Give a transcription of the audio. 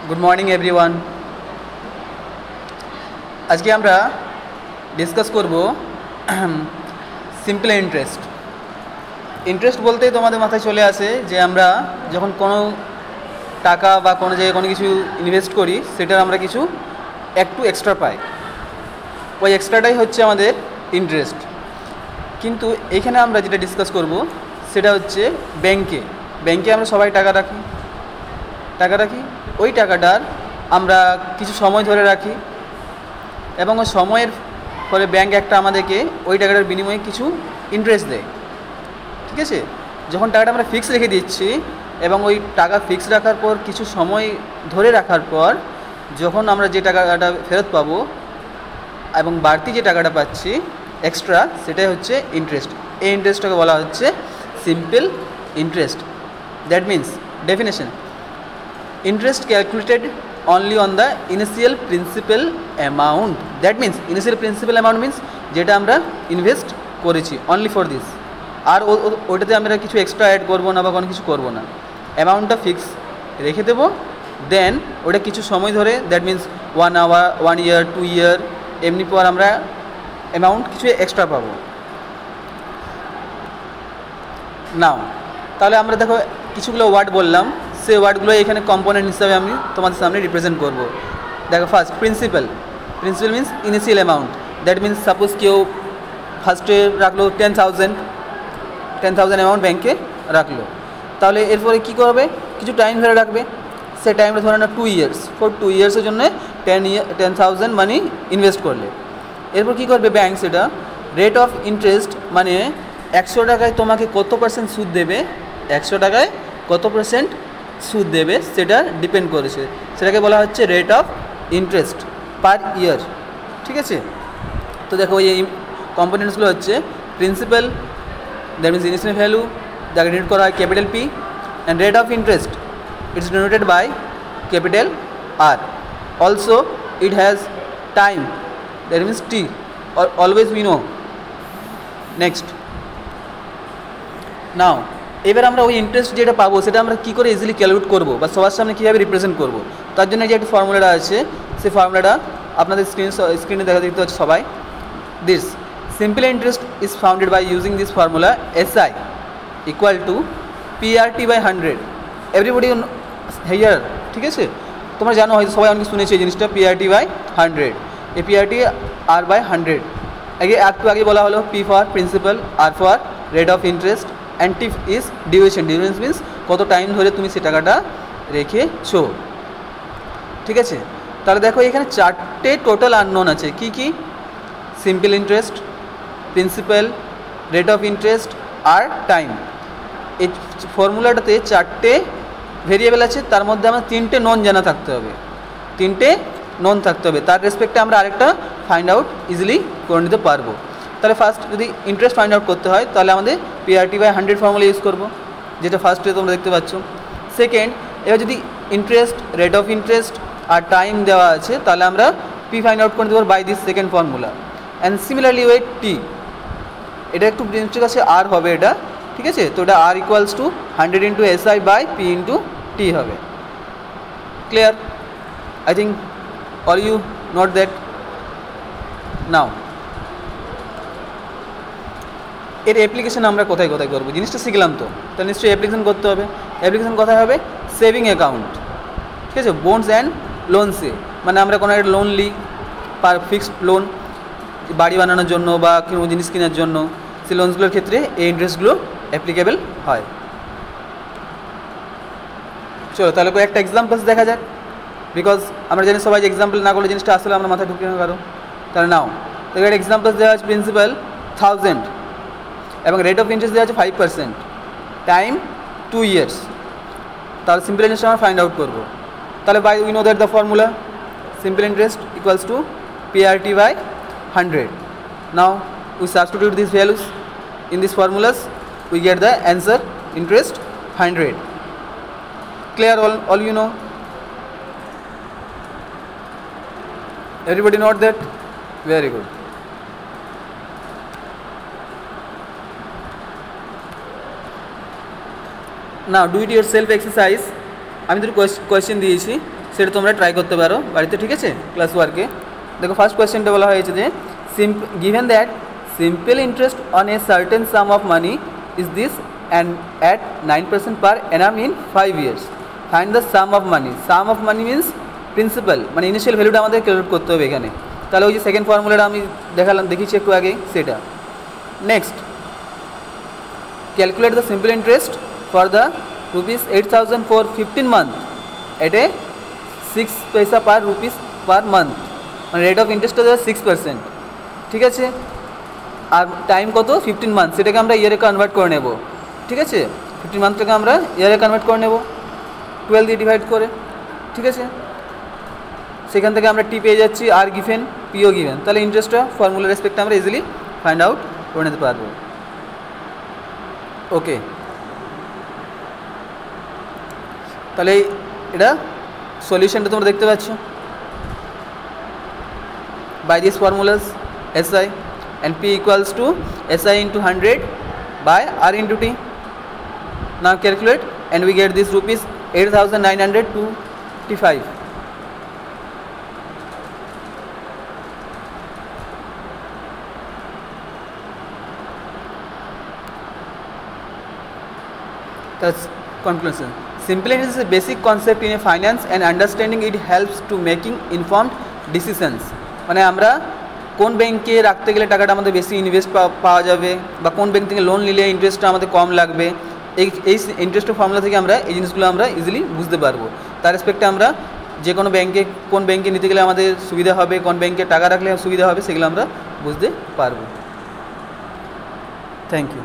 Good morning everyone. আজকে আমরা discuss করব সিম্পল ইন্টারেস্ট। ইন্টারেস্ট বলতেই তোমাদের মাথায় চলে আসে যে আমরা যখন কোনো টাকা বা কোনো জায়গায় কোনো কিছু ইনভেস্ট করি সেটার আমরা কিছু একটু এক্সট্রা পাই, ওই এক্সট্রাটাই হচ্ছে আমাদের ইন্টারেস্ট। কিন্তু এখানে আমরা যেটা ডিসকাস করব সেটা হচ্ছে ব্যাংকে আমরা সবাই টাকা রাখি ওই টাকাটার আমরা কিছু সময় ধরে রাখি এবং ওই সময়ের ফলে ব্যাংক একটা আমাদেরকে ওই টাকাটার বিনিময়ে কিছু ইন্টারেস্ট দেয়। ঠিক আছে, যখন টাকাটা আমরা ফিক্স রেখে দিচ্ছি এবং ওই টাকা ফিক্স রাখার পর কিছু সময় ধরে রাখার পর যখন আমরা যে টাকাটা ফেরত পাবো এবং বাড়তি যে টাকাটা পাচ্ছি এক্সট্রা, সেটাই হচ্ছে ইন্টারেস্ট। এই ইন্টারেস্টটাকে বলা হচ্ছে simple interest. That means definition: interest calculated only on the initial principal amount. That means initial principal amount means যেটা আমরা ইনভেস্ট করেছি only for this, আর ওটাতে আমরা কিছু এক্সট্রা অ্যাড করবো না বা কোনো কিছু করবো না, অ্যামাউন্টটা ফিক্স রেখে দেবো। দেন ওটা কিছু সময় ধরে, দ্যাট মিন্স 1 আওয়ার 1 ইয়ার 2 ইয়ার এমনি পর আমরা অ্যামাউন্ট কিছু এক্সট্রা পাবো। নাও তাহলে আমরা দেখো কিছুগুলো ওয়ার্ড বললাম, সেই ওয়ার্ডগুলো এখানে কম্পোনেন্ট হিসাবে আমি তোমাদের সামনে রিপ্রেজেন্ট করব। দেখো first principal means initial amount. That means suppose কেউ ফার্স্টে রাখলো 10,000 অ্যামাউন্ট ব্যাংকে রাখলো, তাহলে এরপরে কী করবে, কিছু টাইম ধরে রাখবে। সে টাইমটা ধরে না 2 ইয়ার্স, ফর 2 ইয়ার্সের জন্য 10,000 মানি ইনভেস্ট করলে। এরপর কী করবে ব্যাংক, সেটা রেট অফ ইন্টারেস্ট মানে 100 টাকায় তোমাকে কত পার্সেন্ট সুদ দেবে, 100 টাকায় কত পার্সেন্ট সুদ দেবে সেটা ডিপেন্ড করেছে, সেটাকে বলা হচ্ছে rate of interest per year. ঠিক আছে, তো দেখো এই কম্পোনেন্টসগুলো হচ্ছে principal, that means initial value, যাকে ডিনোট করা হয় capital P, and rate of interest it's denoted by capital R. Also it has time, that means T, always we know. Next, now এবার আমরা ওই ইন্টারেস্ট যেটা পাবো সেটা আমরা কী করে ইজিলি ক্যালকুলেট করবো বা সবার সামনে কীভাবে রিপ্রেজেন্ট করবো, তার জন্য যে একটা ফর্মুলাটা আছে সেই ফর্মুলাটা আপনাদের স্ক্রিনে দেখা দেখতে হচ্ছে সবাই। This simple interest is founded by using this formula SI equal to PRT/100। Everybody here, ঠিক আছে, তোমরা জানো হয়তো সবাই অনেকে শুনেছি এই জিনিসটা, PRT/100। এই PRT R/100 আগে বলা হলো P for principal, R for rate of interest, and T is duration means কত টাইম ধরে তুমি সে টাকাটা রেখেছো। ঠিক আছে, তাহলে দেখো এখানে 4টে টোটাল আননোন আছে। কি কি? Simple interest, principal, rate of interest আর টাইম। এই ফর্মুলাটাতে 4টে ভেরিয়েবল আছে, তার মধ্যে আমার 3টে নন জানা থাকতে হবে, 3টে নন থাকতে হবে, তার রেসপেক্টে আমরা আরেকটা ফাইন্ড আউট ইজিলি করে নিতে পারবো। তাহলে ফার্স্ট যদি ইন্টারেস্ট ফাইন্ড আউট করতে হয় তাহলে আমাদের PRT/100 ফর্মুলা ইউজ করবো, যেটা ফার্স্টে তোমরা দেখতে পাচ্ছ। সেকেন্ড, এবার যদি ইন্টারেস্ট, রেট অফ ইন্টারেস্ট আর টাইম দেওয়া আছে তাহলে আমরা P ফাইন্ড আউট করে দেবো by this second formula. And similarly ওই টি, এটা একটু প্রিন্সের কাছে আর হবে এটা, ঠিক আছে, তো এটা R equals to 100 × SI by P × T হবে। Clear? I think all you note that now. এর অ্যাপ্লিকেশন আমরা কোথায় করবো, জিনিসটা শিখলাম তো, তাহলে নিশ্চয়ই অ্যাপ্লিকেশন করতে হবে। অ্যাপ্লিকেশন কোথায় হবে? সেভিং অ্যাকাউন্ট, ঠিক আছে, বন্ডস অ্যান্ড লোনসে, মানে আমরা কোনো একটা লোন নিই, ফিক্সড লোন, বাড়ি বানানোর জন্য বা কোনো জিনিস কেনার জন্য, সেই লোনসগুলোর ক্ষেত্রে এই ইন্টারেস্টগুলো অ্যাপ্লিকেবল হয়। চলো তাহলে একটা এক্সাম্পলস দেখা যাক, বিকজ আমরা জানি সবাই এক্সাম্পল না করলে জিনিসটা আসলে আমরা মাথায় ঢুকিয়ে না কারো। তাহলে নাও দেখো একটা এক্সাম্পলস দেওয়া আছে, প্রিন্সিপাল 1000 এবং রেট অফ ইন্টারেস্ট দেওয়া আছে 5%, টাইম 2 ইয়ার্স। তাহলে সিম্পল ইন্টারেস্ট আমরা ফাইন্ড আউট করবো। তাহলে by we know that the formula simple interest equals to PRT/100। Now we substitute this values in this formulas, we get the answer interest 100। Clear? all you know? Everybody note that? Very good. Now do it yourself exercise. আমি দুটো question দিয়েছি, সেটা তোমরা try করতে পারো বাড়িতে, ঠিক আছে, ক্লাস ওয়ার্কে। দেখো ফার্স্ট কোয়েশ্চেনটা বলা হয়েছে যে given that simple interest on a certain some of money is this and at 9% per Anam in 5 years, find the some of money. Some of money means principal, মানে ইনিশিয়াল ভ্যালুটা আমাদের ক্যালকুলেট করতে হবে এখানে। তাহলে ওই যে সেকেন্ড ফর্মুলাটা আমি দেখিয়েছি একটু আগে, সেটা। Next, calculate the simple interest for the ₹8,000 for 15 month at a 6 পয়সা পার রুপিস পার মান্থ, মানে রেট অফ ইন্টারেস্টটা দেওয়া 6%, ঠিক আছে। আর টাইম কত? 15 মান্থ, সেটাকে আমরা ইয়ারে কনভার্ট করে নেব, ঠিক আছে। 15 মান্থটাকে আমরা ইয়ারে কনভার্ট করে নেব 12 দিয়ে ডিভাইড করে, ঠিক আছে। সেখান থেকে আমরা টি পেয়ে যাচ্ছি, আর গিভেন, পিও গিভেন। তাহলে ইন্টারেস্টটা ফর্মুলা রেসপেক্টে আমরা ইজিলি ফাইন্ড আউট করে নিতে পারবো। ওকে, তাহলে এটা সলিউশনটা তোমরা দেখতে পাচ্ছ। By this formulas SI and P equals to SI into 100 by R into T. Now calculate and we get this ₹8,925. That's conclusion. Simple interest is a basic concept in a finance and understanding it helps to making informed decisions. মানে আমরা কোন ব্যাংকে রাখতে গেলে টাকাটা আমাদের বেশি invest পাওয়া যাবে, বা কোন ব্যাংক থেকে লোন নিলে ইন্টারেস্টটা আমাদের কম লাগবে, এই ইন্টারেস্টের ফর্মুলা থেকে আমরা এই জিনিসগুলো আমরা ইজিলি বুঝতে পারবো। তার রেসপেক্টে আমরা যে কোনো ব্যাংকে কোন ব্যাংকে নিতে গেলে আমাদের সুবিধা হবে, কোন ব্যাংকে টাকা রাখলে সুবিধা হবে, সেগুলো আমরা বুঝতে পারবো। Thank you.